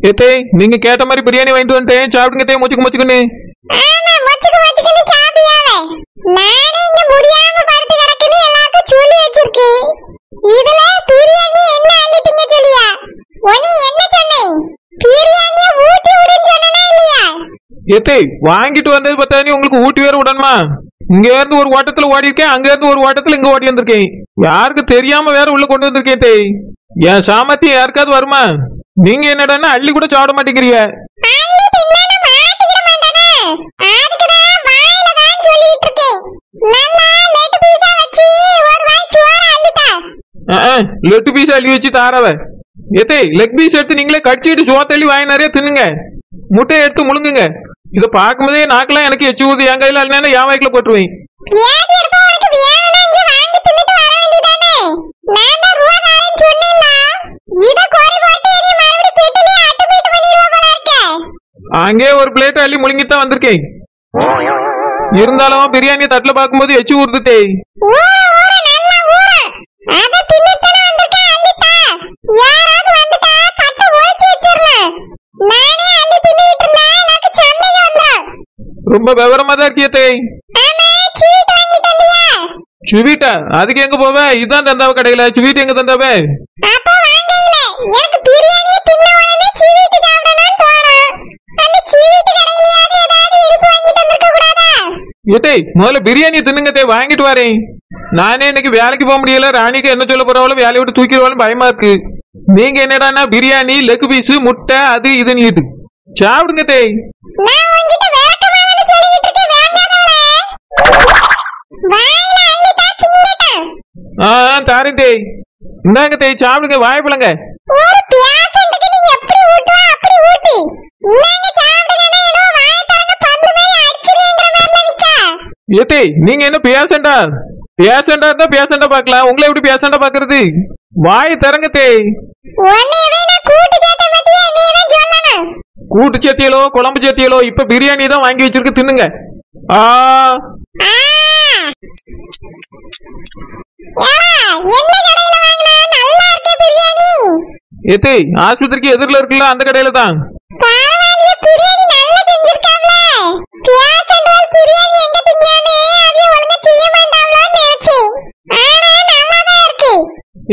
ஏத்தே நீங்க கேட்ட மாதிரி பிரியாணி வாங்கிட்டு வந்துட்டேன், சாப்பிடுங்க தே. மொச்சுக்கு மொச்சுக்குன்னு. ஆமா மொச்சுக்கு மொச்சுக்குன்னு சாப்பியாவே. நானே இங்க முடியாம படுத்து கிடக்குன்னு எல்லாருக்கும் சொல்லி வச்சிருக்கேன். இதுல பிரியாணி என்ன அள்ளிட்டீங்க சொல்லியா? ஒனி என்ன சொன்னே? பிரியாணியை ஊட்டி விடுன்னு சொன்னனா இல்லையா? ஏத்தே வாங்கிட்டு வந்தது பார்த்தா நீ உங்களுக்கு ஊட்டி வேற விடணுமா? இங்க இருந்து ஒரு ஓட்டத்துல ஓடி இருக்கேன், அங்க இருந்து ஒரு ஓட்டத்துல இங்க ஓடி வந்திருக்கேன். யாருக்கு தெரியாம வேற உள்ள கொண்டு வந்திருக்கேன் தே. என் சாமர்த்தியம் யாருக்காவது வருமா? நீங்க என்னடான்னா அள்ளி கூட சாப்பிட மாட்டேங்கிறீங்க. அள்ளி தின்னானே மாட்டிக்கிட மாட்டானே. அதுக்குதான் வாயில தான் சொல்லிட்டு இருக்கேன். நல்லா லெட் பீஸா வச்சி ஒரு வாய் சோறு அள்ளிட்டா. லெட் பீஸ் அள்ளி வச்சு தாரவ. ஏத்தே லெக் பீஸ் எடுத்து நீங்களே கடிச்சிட்டு சோத்தள்ளி வாங்கி நிறைய தின்னுங்க. முட்டையை எடுத்து முழுங்குங்க. இதை பார்க்கும்போதே நாக்கெல்லாம் எனக்கு எச்சு ஊது. என் கையில அண்ணா என் வாய்க்குல போட்டுருவேன். பியாதி எடுப்பா உனக்கு வேணும்னா இங்க வாங்கி தின்னுட்டு வர வேண்டியதானே. நான் தான் ரூபா தரேன்னு சொன்னேன்ல. இத கோரி போட்டு நீ மறுபடியும் பெட்டிலே அட்டு பீட்டு பண்ணிடுவ போல இருக்கே. அங்கே ஒரு பிளேட் அள்ளி முழுங்கித்தான் வந்திருக்கேன். இருந்தாலும் பிரியாணி தட்டுல பார்க்கும்போது எச்சு ஊறுதுட்டே. ஊற ஊற நல்லா ஊற. அத தின்னுட்டே வந்திருக்கேன் அள்ளிட்டா. யாராவது வந்துட்டா தட்ட ஒளிச்சு வச்சிரலாம். நானே அள்ளி தின்னிட்டு இருந்தா எனக்கு சண்டைக்கு வந்துரும். ரொம்ப விவரமா தான் இருக்கியே. ஆமா ஸ்வீட் வாங்கிட்டு வந்தியா? ஸ்வீட்டா? அதுக்கு எங்க போவே? இதான் தந்தாவ கடையில. ஸ்வீட் எங்க தந்தாவே? அப்ப வாங்கல. எனக்கு பிரியாணி தின்ன உடனே ஸ்வீட் சாப்பிடணும்னு தோணும். அந்த ஸ்வீட் கடையிலயாவது ஏதாவது இனிப்பு வாங்கிட்டு வந்திருக்க கூடாதா? ஏத்தே முதல்ல பிரியாணி தின்னுங்க தே, வாங்கிட்டு வரேன். நானே இன்னைக்கு வேலைக்கு போக முடியல. ராணிக்கு என்ன சொல்ல போறாலும் வேலையை விட்டு தூக்கிடுவாலும் பயமா இருக்கு. நீங்க என்னடான்னா பிரியாணி லெக் பீஸ் முட்டை அது இதுன்னு சாப்பிடுங்க தே. நான் உன்கிட்ட விளக்கமாதானே சொல்லிட்டு இருக்கேன், வேண்டாதவளே. வாயில அள்ளிட்டா திங்கட்ட. தாரேன் தே. இந்தாங்க தே சாப்பிடுங்க, வாய்ப்பிலங்க. ஒரு பியாசண்டுக்கு நீ எப்படி ஊட்டுவா அப்படி ஊட்டு. இன்னாங்க சாப்பிடுங்கனா ஏதோ வாயை திறந்து பந்து மாதிரி அடிச்சிரீங்கற மாதிரில நிக்க. ஏத்தே நீங்க என்ன பேசண்டா? பேசண்டா இருந்தா பேசண்டா பார்க்கலாம். உங்களை எப்படி பேசண்டா பாக்குறது? வாயை திறங்க தே. உன்னையவே நான் கூட்டு சேர்த்த பத்தியே நீ தான் சொல்லணும். கூட்டு சேத்தியலோ குழம்பு சேத்தியலோ இப்ப பிரியாணி தான் வாங்கி வச்சிருக்கு, தின்னுங்க. என்ன கடையில வாங்கினா நல்லா இருக்கே பிரியாணி? ஏத்தே ஆஸ்பத்திரிக்கு எதிரில இருக்குல்ல அந்த கடையில தான். பரவாயில்லையே பிரியாணி நல்லா செஞ்சிருக்காங்களே. பியாசண்டல் பிரியாணி எங்க திங்கானே அதே ஒழுங்கா செய்ய மாட்டாங்களோன்னு நினைச்சேன். ஆனா நல்லா தான் இருக்கு.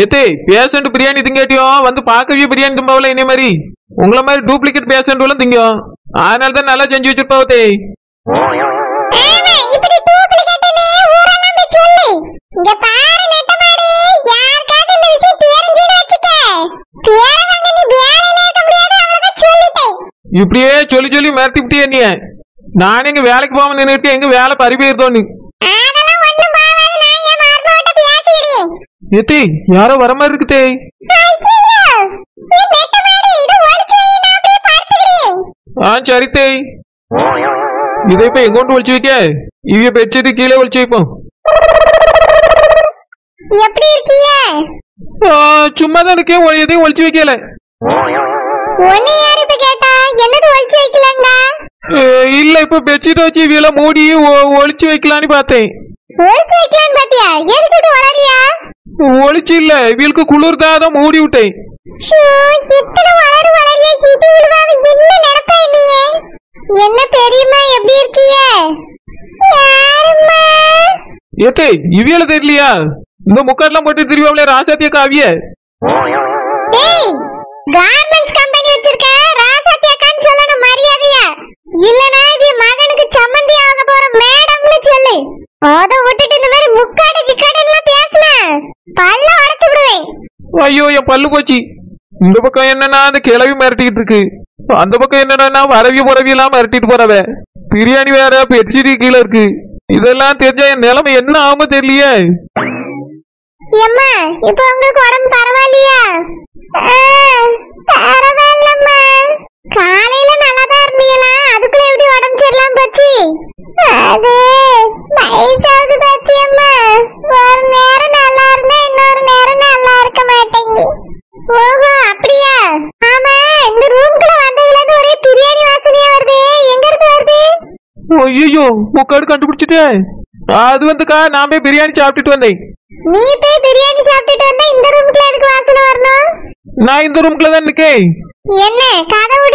ஏத்தே பேஷண்ட் பிரியாணி திங்காட்டியும் வந்து பார்க்கவே பிரியாணி திம்பாவில இனி மாதிரி உங்களை மாதிரி டூப்ளிகேட் பேஷண்ட் எல்லாம் திங்கும். அதனால தான் நல்லா செஞ்சு வச்சிருப்பாவத்தே. ஆமா இப்படி டூப்ளிகேட்னே ஊரெல்லாம் போய் சொல்லு. இங்க பாரு நெட்டமாடி, யாருக்காவது இந்த விஷயம் தெரிஞ்சுன்னு வச்சுக்க. பேரவங்க நீ வேலையில இருக்க முடியாது, அவ்வளவுதான் சொல்லிட்டேன். இப்படியே சொல்லி சொல்லி மிரட்டிவிட்டியே நீ. நானே இங்க வேலைக்கு போகாம நின்றுட்டு எங்க வேலை பறிப்போயிருந்தோன்னு. அதெல்லாம் ஒண்ணும் போகாது, நான் என் மருமகிட்ட பேசிக்கிறேன். ஏத்தே யாரோ வர மாதிரி இருக்குதே. ஐயோ நீ நெட்டமாடி இத ஒளிச்சு வை, நான் அப்படியே பார்த்துக்கிறேன். சரி தே. இதை இப்ப எங்கொண்டு ஒழிச்சு வைக்க? இவைய பெட்ஷீட் கீழே ஒழிச்சு வைப்போம். எப்படி இருக்கீங்க? சும்மா தான் இருக்கேன், எதையும் ஒழிச்சு வைக்கல. ஒண்ணு யாரு இப்ப கேட்டா என்னது ஒளிச்சு வைக்கலங்க? இல்ல இப்ப பெட்ஷீட் வச்சு இவையெல்லாம் மூடி ஒழிச்சு வைக்கலான்னு பார்த்தேன். ஒளிச்சு வைக்கலான்னு பாத்தியா? எதுக்கிட்டு வளரியா? ஒழிச்சு இல்ல, இவளுக்கு குளிர் தான் மூடி விட்டேன். எத்தனை வளரியா இது உழுவாம என்ன நினைப்பா நீயே? என்ன பெரியம்மா எப்படி இருக்கீங்க? யாரும்மா? ஏத்தே இவியல தெரியலையா? இந்த முக்காட்லாம் போட்டு திருவாவில ராசாத்திய காவிய. டேய் கார்மெண்ட்ஸ் கம்பெனி வச்சிருக்க ராசாத்தியக்கான்னு சொல்லணும் மரியாதையா. இல்லனா இவ மகனுக்கு சம்மந்தி ஆக போற மேடம்னு சொல்லு. அத விட்டுட்டு இந்த மாதிரி முக்காடுக்கு கடன்லாம் பேசுனா பல்ல உடைச்சு விடுவேன். ஐயோ என் பல்லு போச்சு. இந்த பக்கம் என்னன்னா அந்த கிளவி மிரட்டிக்கிட்டு இருக்கு, அந்த பக்கம் என்னன்னா வரவி முறவி எல்லாம் மிரட்டிட்டு போறவ. பிரியாணி வேற பெட்ஷீட் கீழே இருக்கு. இதெல்லாம் தெரிஞ்சா என் நிலைமை என்ன ஆகுமோ தெரியலையே. அம்மா இப்போ உங்களுக்கு உடம்பு பரவாயில்லையா? பரவாயில்லம்மா. காலையில நல்லாதான் இருந்தீங்களா, அதுக்குள்ள எப்படி உடம்பு சரியில்லாம போச்சு? அது வயசாகுது பாத்தியம்மா. ஒரு நேரம் நல்லா இருந்தா இன்னொரு நேரம் நல்லா இருக்க மாட்டேங்கி. ஓஹோ அப்படியா? ஆமா இந்த ரூம்குள்ள வந்ததுல இருந்து ஒரே பிரியாணி வாசனையா வருது. எங்க இருந்து வருது? ஐயோ முக்காடு கண்டுபிடிச்சிட்டேன். அது வந்துக்கா நான் போய் பிரியாணி சாப்பிட்டுட்டு வந்தேன். நீ போய் பிரியாணி சாப்பிட்டுட்டு வந்தா இந்த ரூம்க்குள்ள எதுக்கு வாசனை வரணும்? நான் இந்த ரூம்குள்ள தான் இருக்கேன். என்ன கதவு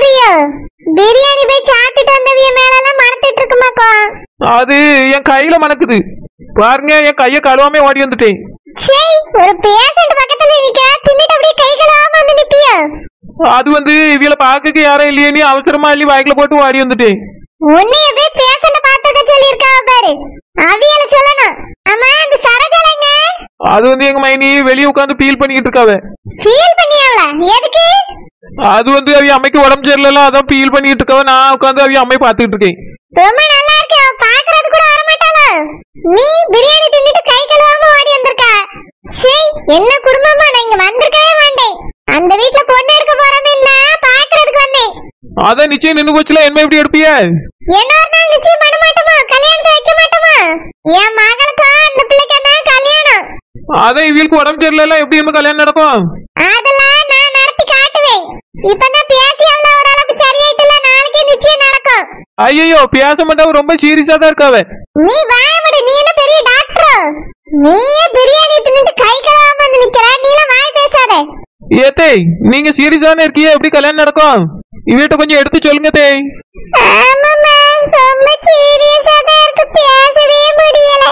அது என் கையில மணக்குது. பாருங்க, என் கைய கழுவாம ஓடி வந்துட்டேன். ஒரு பேஷண்ட் பக்கத்துல நிக்க தின்னுட்டு அப்படியே கை கழுவாம வந்து நிப்பியா? அது இவள பாக்க யாரும் இல்லையே, நீ அவசரமா அள்ளி வாய்க்குல போட்டு ஓடி வந்துட்டேன். உன்னைய போய் பேஷண்ட் பாத்துக்க சொல்லிருக்காவ பாரு, அவியல சொல்லணும். ஆமா, அந்த சரோஜாலங்க அது எங்க மைனி வெளியே உட்காந்து ஃபீல் பண்ணிக்கிட்டு இருக்காவ. ஃபீல் பண்ணியாவல? எதுக்கு? அது அவி அம்மைக்கு உடம்பு சரியில்லை, அதான் ஃபீல் பண்ணிட்டு இருக்காவ. நான் உட்காந்து அவி அம்மையை பாத்துக்கிட்டு இருக்கேன். ரொம்ப நல்லா இருக்கு, பாக்குறது கூட வர மாட்டாளோ? நீ பிரியாணி தின்னுட்டு கை கழுவாம ஓடி வந்திருக்கா. சரி, என்ன குடும்பமா? நான் இங்க வந்திருக்கவே மாட்டேன். அந்த வீட்டுல பொண்ணு எடுக்க போறோம்னா பாக்குறதுக்கு வந்தேன். அதான் நிச்சயம் நின்னு போச்சுல, என்ன எப்படி எடுப்பிய? என்ன ஒரு நாள் நிச்சயம் பண்ண மாட்டோமா? கல்யாணத்தை வைக்க மாட்டோமா? என் மகளுக்கு அந்த பிள்ளைக்கு தான் கல்யாணம். அதான் இவளுக்கு உடம்பு சரியில்லை, எப்படி நம்ம கல்யாணம் நடக்கும்? அதெல்லாம் நான் நடத்தி காட்டுவேன். இப்பதான் பேசி அவ்வளவு ஓரளவுக்கு சரியாயிட்டுல, நாளைக்கே நிச்சயம் நடக்கும். ஐயோ, பேச மாட்டாவ, ரொம்ப சீரியஸா தான் இருக்காவ. நீ வாயமுடி, நீ என்ன பெரிய டாக்டர்? நீயே பிரியாணி தின்னுட்டு கை கழுவாம வந்து நிக்கிற, நீலாம் வாய் பேசாத. ஏத்தே, நீங்க சீரியஸானே இருக்கியே, எப்படி கல்யாணம் நடக்கும்? இவட்ட கொஞ்சம் எடுத்து சொல்லுங்க தே. ஆமாமா, ரொம்ப சீரியஸா தான் இருக்கு, பேசவே முடியல.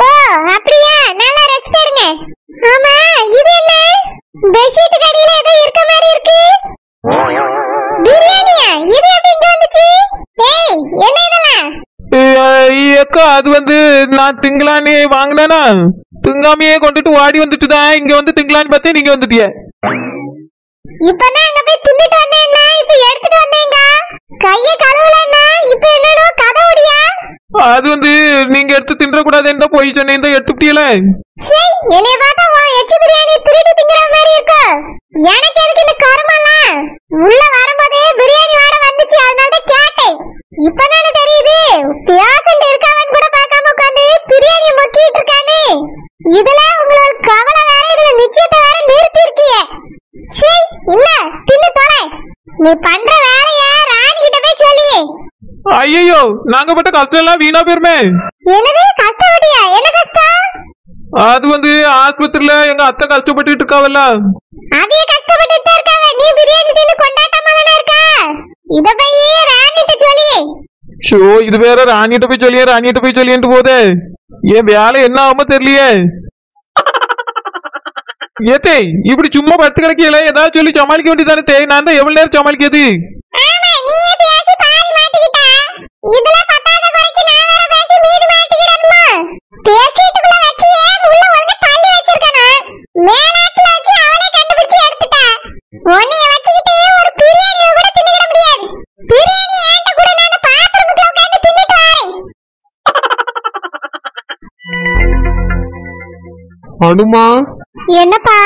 ஓ அப்படியா, நல்லா ரெஸ்ட் எடுங்க. ஆமா, இது என்ன? பெட்ஷீட் கடியில ஏதோ இருக்க மாதிரி இருக்கு. பிரியாணியா? இது எப்படி இங்க வந்துச்சு? ஏய், என்ன இதெல்லாம்? அக்கா, அது நான் திங்களானே வாங்கினா திங்காமையே கொண்டுட்டு ஓடி வந்துட்டுதான். இங்க திங்களான்னு பார்த்தே நீங்க வந்துட்டிய. இப்பதான் அங்க போய் தின்னுட்டு வந்தேன்னா இப்ப எடுத்துட்டு வந்தேங்க. கைய கழுவலன்னா இப்ப என்னடோ கதை ஓடியா? அது நீங்க எடுத்து தின்ற கூடாதுன்னு தான் போய் சொன்னேன், எடுத்துட்டியல. சீ, என்னைய பார்த்தா உன் எச்சி பிரியாணி திருடி திங்கிற மாதிரி இருக்கு. எனக்கு எதுக்கு இந்த கருமலாம்? உள்ள வரும்போதே பிரியாணி வாட வந்துச்சு, அதனால தான் கேட்டேன். இப்பதானே தெரியுது பேஷண்ட் இருக்காவன்னு கூட பார்க்காம உட்காந்து பிரியாணி முக்கிட்டு இருக்கானே. இதுல உங்களோட கவலை வேற, இதுல நிச்சயத்தை வேற நிறுத்தி இருக்கிய. சீ, இல்ல தின்னு தொலை. நீ பண்ற வேலைய ராணி கிட்ட போய் சொல்லி. ஐயோ, நாங்க பட்ட கஷ்டம் எல்லாம் வீணா போயிருமே. என்னது கஷ்டப்பட்டியா? என்ன கஷ்டம்? அது ஆஸ்பத்திரியில எங்க அத்தை கஷ்டப்பட்டு இருக்காவல்ல. அவிய கஷ்டப்பட்டு இருக்காவ, நீ பிரியாணி தின்னு கொண்டாட்டமா தானே இருக்க. இத போய் ராணிட்ட சொல்லி. ஷோ, இது வேற ராணிட்ட போய் சொல்லியே, ராணிட்ட போய் சொல்லிட்டு போதே. என் வேலை என்ன ஆகுமோ தெரியலையே. ஏத்தே, இப்படி சும்மா படுத்து கிடக்கல, ஏதாவது சொல்லி சமாளிக்க வேண்டியதானே தே. நான் தான் எவ்வளவு நேரம் சமாளிக்கிறது? இதுல பத்தாத குறைக்கு நான் வேற பேசி மீது மாட்டிக்கிறேன்மா. பேசிட்டுக்குள்ள வச்சு ஏன் உள்ள ஒழுங்கா தள்ளி வச்சிருக்கனா? மேலாத்துல வச்சு அவளே கண்டுபிடிச்சு எடுத்துட்டா. உன்னைய வச்சுக்கிட்டு ஒரு பிரியாணியை கூட தின்னுட முடியாது. பிரியாணி ஏன்ட்ட கூட நான் பாத்திரத்துக்குள்ள உட்கார்ந்து தின்னுட்டு வரேன். அனுமா, என்னப்பா?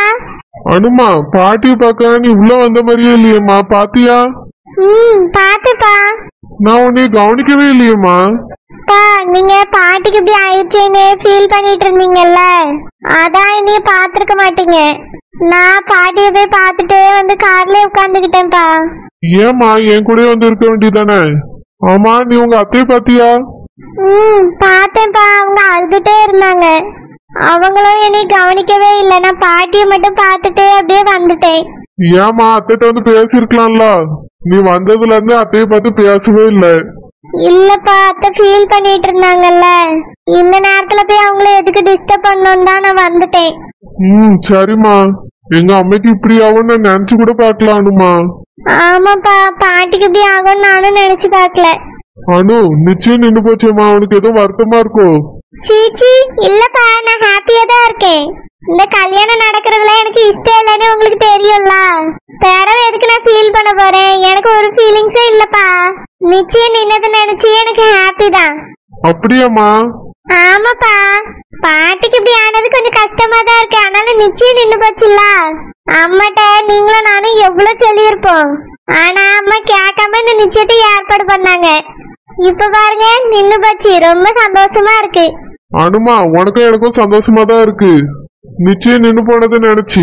அனுமா, பாட்டி பார்க்க நீ உள்ள வந்த மாதிரியே இல்லையம்மா, பாத்தியா? பாத்துப்பா. நான் உன்னை கவனிக்கவே இல்லையம்மா. பா, நீங்க பாட்டிக்கு இப்படி ஆயிடுச்சேன்னு ஃபீல் பண்ணிட்டு இருந்தீங்கல்ல, அதான் என்னைய பாத்துருக்க மாட்டீங்க. நான் பாட்டிய போய் பாத்துட்டு கார்ல உட்கார்ந்துகிட்டேன்ப்பா. ஏமா என் கூட இருக்க வேண்டியதானே? ஆமா, நீ உங்க அத்தைய பாத்தியா? பாத்தேன்ப்பா, அவங்க அழுதுட்டே இருந்தாங்க. அவங்களும் என்னை கவனிக்கவே இல்லை. நான் பாட்டிய மட்டும் பாத்துட்டு அப்படியே வந்துட்டேன். ஏமா, அத்தைட்ட பேசிருக்கலாம்ல? நீ வந்ததுல இருந்து அத்தைய பார்த்து பேசவே இல்லை. இல்லப்பா, அத்தை ஃபீல் பண்ணிட்டு இருந்தாங்கல்ல, இந்த நேரத்துல போய் அவங்கள எதுக்கு டிஸ்டர்ப் பண்ணணும் தான் நான் வந்துட்டேன். சரிம்மா, எங்க அம்மைக்கு இப்படி ஆகும் நான் நினைச்சு கூட பாக்கலானுமா. ஆமாப்பா, பாட்டிக்கு இப்படி ஆகும் நானும் நினைச்சு பாக்கல. அனு, நிச்சயம் நின்னு போச்சேம்மா, அவனுக்கு எதுவும் வருத்தமா இருக்கும்? சீச்சி, இல்லப்பா, நான் ஹாப்பியா தான் இருக்கேன். இந்த கல்யாணம் நடக்கிறதுல எனக்கு இஷ்டம் இல்லைன்னு உங்களுக்கு தெரியும்ல. பிறகு எதுக்கு நான் ஃபீல் பண்ண போறேன்? எனக்கு ஒரு ஃபீலிங்ஸே இல்லப்பா. நிச்சயம் நின்னது நினைச்சு எனக்கு ஹாப்பி தான். அப்படியாம்மா? ஆமாப்பா, பாட்டிக்கு இப்படி ஆனது கொஞ்சம் கஷ்டமா தான் இருக்கு. அதனால நிச்சயம் நின்னு போச்சுல்ல. அம்மாட்ட நீங்களும் நானும் எவ்வளவு சொல்லியிருப்போம், ஆனா அம்மா கேட்காம இந்த நிச்சயத்தை ஏற்பாடு பண்ணாங்க. இப்ப பாருங்க, நின்னு போச்சு. ரொம்ப சந்தோஷமா இருக்கு. அனுமா, உனக்கும் எனக்கும் சந்தோஷமா தான் இருக்கு. நிச்சயம் நின்னு போனது நினைச்சு.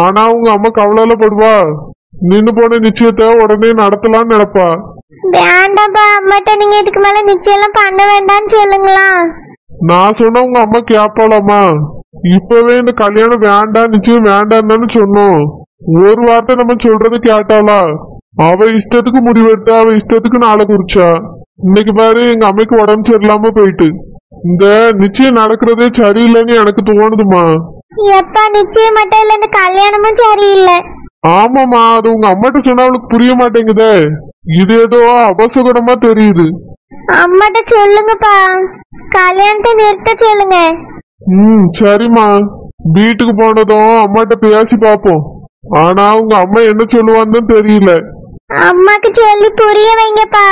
ஆனா உங்க அம்மா கவலையில படுவா. நின்னு போன நிச்சயத்தை உடனே நடத்தலாம்னு நினைப்பா. வேண்டாம்ப்பா, அம்மாட்ட நீங்க இதுக்கு மேல நிச்சயம் எல்லாம் பண்ண வேண்டாம்னு சொல்லுங்களா. நான் சொன்ன உங்க அம்மா கேட்பாளாமா? இப்பவே இந்த கல்யாணம் வேண்டாம், நிச்சயம் வேண்டாம் தானே சொன்னோம். ஒரு வார்த்தை நம்ம சொல்றது கேட்டாளா? அவ இஷ்டத்துக்கு முடிவெடுத்தா, அவ இஷ்டத்துக்கு நாளை குறிச்சா. இன்னைக்கு பாரு எங்க அம்மைக்கு உடம்பு சரியில்லாம போயிட்டு இந்த நிச்சயம் நடக்கிறதே சரியில்லைன்னு எனக்கு தோணுதுமா. எப்பா நிச்சயம் மட்டும் இல்ல, இந்த கல்யாணமும் சரியில்லை. ஆமாமா, அது உங்க அம்மாட்ட சொன்னா அவளுக்கு புரிய மாட்டேங்குதே. இது ஏதோ அபசகுணமா தெரியுது. அம்மாட்ட சொல்லுங்கப்பா, கல்யாணத்தை நிறுத்த சொல்லுங்க. சரிம்மா, வீட்டுக்கு போனதும் அம்மாட்ட பேசி பாப்போம். ஆனா உங்க அம்மா என்ன சொல்லுவான்னு தெரியல. அம்மாக்கு சொல்லி புரிய வைங்கப்பா.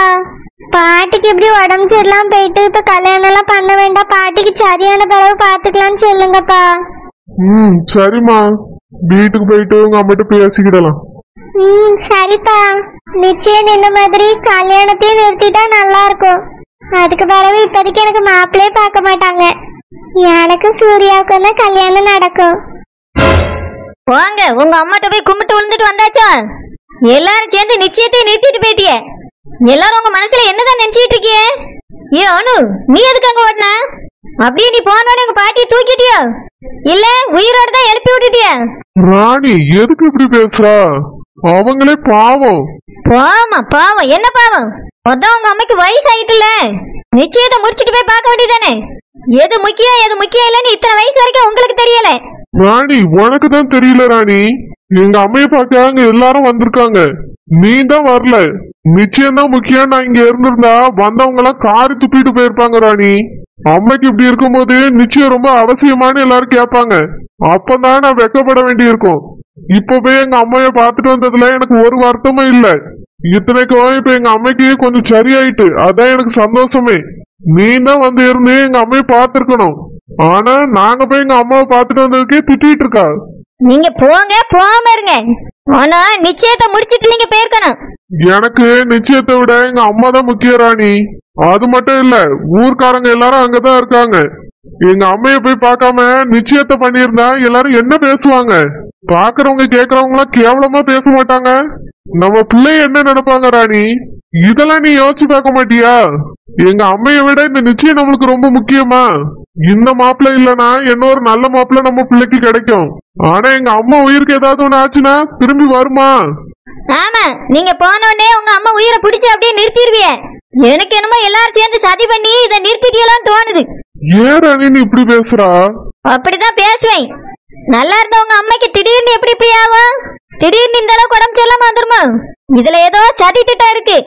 பாட்டிக்கு எப்படி உடம்பு சரியில்லாம போயிட்டு இப்ப கல்யாணம் எல்லாம் பண்ண வேண்டாம், பாட்டிக்கு சரியான பிறகு பாத்துக்கலாம்னு சொல்லுங்கப்பா. சரிம்மா, வீட்டுக்கு போயிட்டு உங்க அம்மாட்ட பேசிக்கிடலாம். சரிப்பா, நிச்சயம் இந்த மாதிரி கல்யாணத்தையும் நிறுத்திட்டா நல்லா இருக்கும். அதுக்கு பிறகு இப்போதைக்கு எனக்கு மாப்பிள்ளையே பார்க்க மாட்டாங்க. எனக்கு சூர்யாவுக்கும் தான் கல்யாணம் நடக்கும். வாங்க, உங்க அம்மாட்ட போய் கும்பிட்டு விழுந்துட்டு வந்தாச்சா? எல்லாரும் சேர்ந்து நிச்சயத்தை நிறுத்திட்டு போயிட்டிய. எல்லாரும் உங்க மனசுல என்னதான் நினைச்சிட்டு இருக்கிய? ஏ அனு, நீ எதுக்கு அங்க ஓட்டின? அப்படியே நீ போனோட உங்க பாட்டியை தூக்கிட்டியோ இல்ல உயிரோட தான் எழுப்பி விட்டுட்டியா? ராணி எதுக்கு இப்படி பேசுறா? அவங்களே பாவம். பாவம் என்ன பாவம்? அதான் உங்க அம்மைக்கு வயசு ஆயிட்டுல, நிச்சயத்தை முடிச்சிட்டு போய் பார்க்க வேண்டியதானே. எது முக்கியம் எது முக்கியம் இல்லன்னு இத்தனை வயசு வரைக்கும் உங்களுக்கு தெரியல. ராணி உனக்கு தான் தெரியல ராணி. எங்க அம்மைய பார்க்க அங்க எல்லாரும் வந்திருக்காங்க, நீ தான் வரல. நிச்சயம் தான் முக்கியம். நான் இங்க இருந்திருந்தா வந்தவங்க எல்லாம் காரி துப்பிட்டு போயிருப்பாங்க ராணி. அம்மைக்கு இப்படி இருக்கும்போது நிச்சயம் ரொம்ப அவசியமான எல்லாரும் கேட்பாங்க. அப்பதான் நான் வெக்கப்பட வேண்டி இருக்கும். இப்ப போய் எங்க அம்மைய பாத்துட்டு வந்ததுல எனக்கு ஒரு வருத்தமும் இல்ல. இத்தனைக்கும் இப்ப எங்க அம்மைக்கு கொஞ்சம் சரியாயிட்டு, அதான் எனக்கு சந்தோஷமே. நீ தான் வந்து இருந்து எங்க அம்மைய பாத்துருக்கணும். ஆனா நாங்க போய் எங்க அம்மாவை பாத்துட்டு வந்ததுக்கே திட்டிட்டு இருக்கா. நீங்க போங்க, போகாம இருங்க. ஆனா நிச்சயத்தை முடிச்சிட்டு நீங்க போயிருக்கணும். எனக்கு நிச்சயத்தை விட எங்க அம்மா தான் முக்கிய ராணி. அது மட்டும் இல்ல, ஊர்க்காரங்க எல்லாரும் அங்கதான் இருக்காங்க. எங்க அம்மைய போய் பார்க்காம நிச்சயத்தை பண்ணியிருந்தா எல்லாரும் என்ன பேசுவாங்க? பாக்குறவங்க கேக்குறவங்க எல்லாம் கேவலமா பேச மாட்டாங்க? நம்ம பிள்ளைய என்ன நினைப்பாங்க ராணி? இதெல்லாம் நீ யோசிச்சு பார்க்க மாட்டியா? எங்க அம்மைய விட இந்த நிச்சயம் நம்மளுக்கு ரொம்ப முக்கியமா? இந்த மாப்பிள்ள இல்லனா இன்னொரு நல்ல மாப்பிள்ள நம்ம பிள்ளைக்கு கிடைக்கும். ஆனா எங்க அம்மா உயிருக்கு ஏதாவது ஒண்ணு ஆச்சுன்னா திரும்பி வருமா? ஆமா, நீங்க போனோடனே உங்க அம்மா உயிரை பிடிச்சு அப்படியே நிறுத்திடுவிய. எனக்கு என்னமோ எல்லாரும் சேர்ந்து சதி பண்ணி இதை நிறுத்திட்டியலான்னு தோணுது. ஏன் ராணி நீ இப்படி பேசுறா? அப்படிதான் பேசுவேன். நல்லா இருந்த உங்க அம்மைக்கு திடீர்னு எப்படி இப்படி ஆகும்? திடீர்னு இந்த அளவுக்கு உடம்பு சரியில்லாம வந்துருமா? இதுல ஏதோ சதி திட்டம் இருக்கு.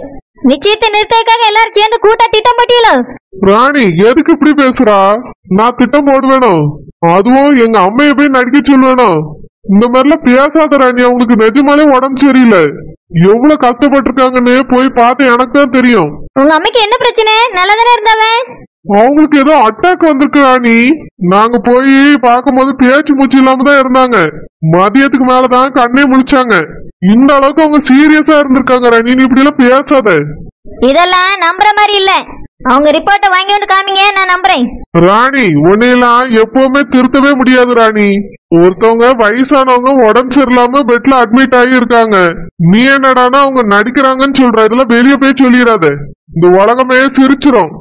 நிச்சயத்தை நிறுத்தக்காக எல்லாரும் சேர்ந்து கூட்டா திட்டம் போட்டியலோ? ராணி எதுக்கு இப்படி பேசுறா? நான் திட்டம் போடுவேனோ? அதுவும் எங்க அம்மைய போய் நடிக்க சொல்லுவேனோ? இந்த மாதிரிலாம் பேசாத ராணி. அவங்களுக்கு நிஜமாலே உடம்பு சரியில்லை. எவ்வளவு கஷ்டப்பட்டிருக்காங்கன்னு போய் பார்த்து எனக்கு தான் தெரியும். உங்க அம்மைக்கு என்ன பிரச்சனை? நல்லதானே இருந்தாவ? அவங்களுக்கு ஏதோ அட்டாக் வந்திருக்கு ராணி. நாங்க போய் பார்க்கும்போது பேச்சு மூச்சு இல்லாம தான் இருந்தாங்க. மதியத்துக்கு மேலதான் கண்ணே முழிச்சாங்க. இந்த அளவுக்கு அவங்க சீரியஸா இருந்திருக்காங்க ராணி. நீ இப்படி எல்லாம் பேசாத. இதெல்லாம் நம்புற மாதிரி இல்ல. அவங்க ரிப்போர்ட்டை வாங்கி வந்து காமிங்க, நான் நம்புறேன். ராணி உன்னையெல்லாம் எப்பவுமே திருத்தவே முடியாது ராணி. ஒருத்தவங்க வயசானவங்க உடம்பு சரியில்லாம பெட்ல அட்மிட் ஆகி இருக்காங்க. நீ என்னடானா அவங்க நடிக்கிறாங்கன்னு சொல்ற. இதெல்லாம் வெளியே போய் சொல்லிடாத, இந்த உலகமே சிரிச்சிரும்.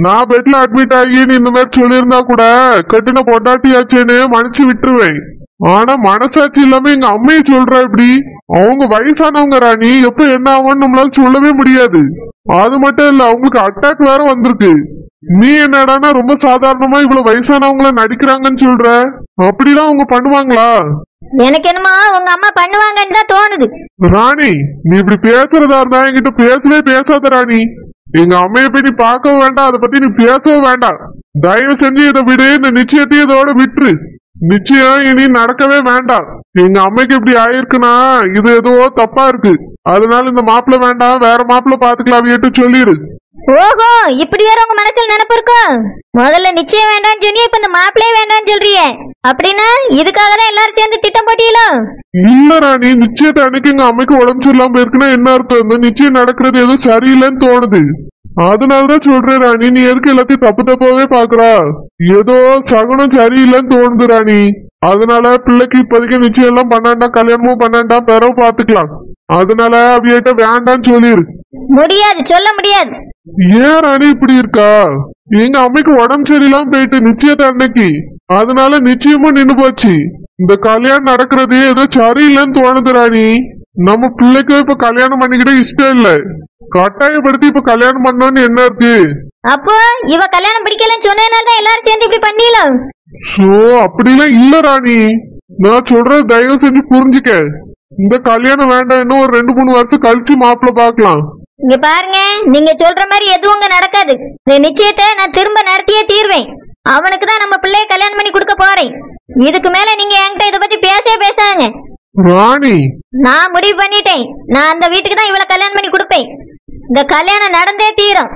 நான் பெட்ல அட்மிட் ஆகி நீ இந்த மாதிரி சொல்லியிருந்தா கூட கட்டின பொண்டாட்டியாச்சேன்னு மன்னிச்சு விட்டுருவேன். ஆனா மனசாட்சி இல்லாம எங்க அம்மைய சொல்ற இப்படி. அவங்க வயசானவங்க ராணி, எப்ப என்ன ஆகும்னு நம்மளால சொல்லவே முடியாது. அது மட்டும் இல்ல, அவங்களுக்கு அட்டாக் வேற வந்திருக்கு. நீ என்னடானா ரொம்ப சாதாரணமா இவ்வளவு வயசானவங்கள நடிக்கிறாங்கன்னு சொல்ற. அப்படிலாம் அவங்க பண்ணுவாங்களா? எனக்கு என்னமோ உங்க அம்மா பண்ணுவாங்கன்னு தான் தோணுது. ராணி நீ இப்படி பேசுறதா இருந்தா என்கிட்ட பேசவே பேசாத ராணி. எங்க அம்மைய போய் நீ பார்க்கவும் வேண்டாம், அதை பத்தி நீ பேசவும் வேண்டாம். தயவு செஞ்சு இதை விடு. இந்த நிச்சயத்தையும் இதோட விட்டுரு. நிச்சயம் இனி நடக்கவே வேண்டாம். எங்க அம்மைக்கு இப்படி ஆயிருக்குன்னா இது ஏதோ தப்பா இருக்கு. அதனால இந்த மாப்பிள்ள வேண்டாம், வேற மாப்பிள்ள பாத்துக்கலாம் சொல்லிரு. ஓஹோ, இப்படி வேற உங்க மனசுல நினைப்பு இருக்கும். முதல்ல நிச்சயம் வேண்டாம்னு சொன்னி, இப்ப இந்த மாப்பிள்ளையே வேண்டாம்னு சொல்றியே. அப்படின்னா இதுக்காக தான் எல்லாரும் சேர்ந்து திட்டம் போட்டீங்களோ? இல்ல ராணி, நிச்சயத்தை அன்னைக்கு எங்க அம்மைக்கு உடம்பு சரியில்லாம இருக்குன்னா என்ன அர்த்தம்? இந்த நிச்சயம் நடக்கிறது ஏதோ சரியில்லைன்னு தோணுது. அதனாலதான் சொல்றேன் ராணி, நீ எதுக்கு எல்லாத்தையும் தப்பு தப்பாவே பாக்குறா? ஏதோ சகுனம் சரியில்லைன்னு தோணுது ராணி. அதனால பிள்ளைக்கு இப்போதைக்கு நிச்சயம் எல்லாம் பண்ணாண்டாம், கல்யாணமும் பண்ணாண்டாம், பிறகு பாத்துக்கலாம். அதனால அவியிட்ட வேண்டான்னு சொல்லிரு. முடியாது, சொல்ல முடியாது. ஏன் ராணி இப்படி இருக்கா? எங்க அம்மைக்கு உடம்பு சரியில்லாம போயிட்டு நிச்சயத்தை அன்னைக்கு. அதனால நிச்சயமும் நின்னு போச்சு. இந்த கல்யாணம் நடக்கிறது ஏதோ சரியில்லைன்னு தோணுது ராணி. நம்ம பிள்ளைக்கும் இப்ப கல்யாணம் பண்ணிக்கிட்ட இஷ்டம் இல்ல. கட்டாயப்படுத்தி இப்ப கல்யாணம் பண்ணோன்னு என்ன இருக்கு? அப்போ இவ கல்யாணம் பிடிக்கலன்னு சொன்னதுனால தான் எல்லாரும் சேர்ந்து இப்படி பண்ணீங்களோ? சோ அப்படிலாம் இல்ல ராணி. நான் சொல்றது தயவு செஞ்சு புரிஞ்சுக்க. இந்த கல்யாணம் வேண்டாம், இன்னும் ஒரு 2-3 வருஷம் கழிச்சு மாப்பிள்ள பாக்கலாம். இங்க பாருங்க, நீங்க சொல்ற மாதிரி எதுவும் அங்க நடக்காது. இந்த நிச்சயத்தை நான் திரும்ப நடத்தியே தீர்வேன். அவனுக்கு தான் நம்ம பிள்ளைய கல்யாணம் பண்ணி கொடுக்க போறேன். இதுக்கு மேல நீங்க என்கிட்ட இத பத்தி பேசாங்க ராணி. நான் முடிவு பண்ணிட்டேன். நான் அந்த வீட்டுக்கு தான் இவளை கல்யாணம் பண்ணி கொடுப்பேன். இந்த கல்யாணம் நடந்தே தீரும்.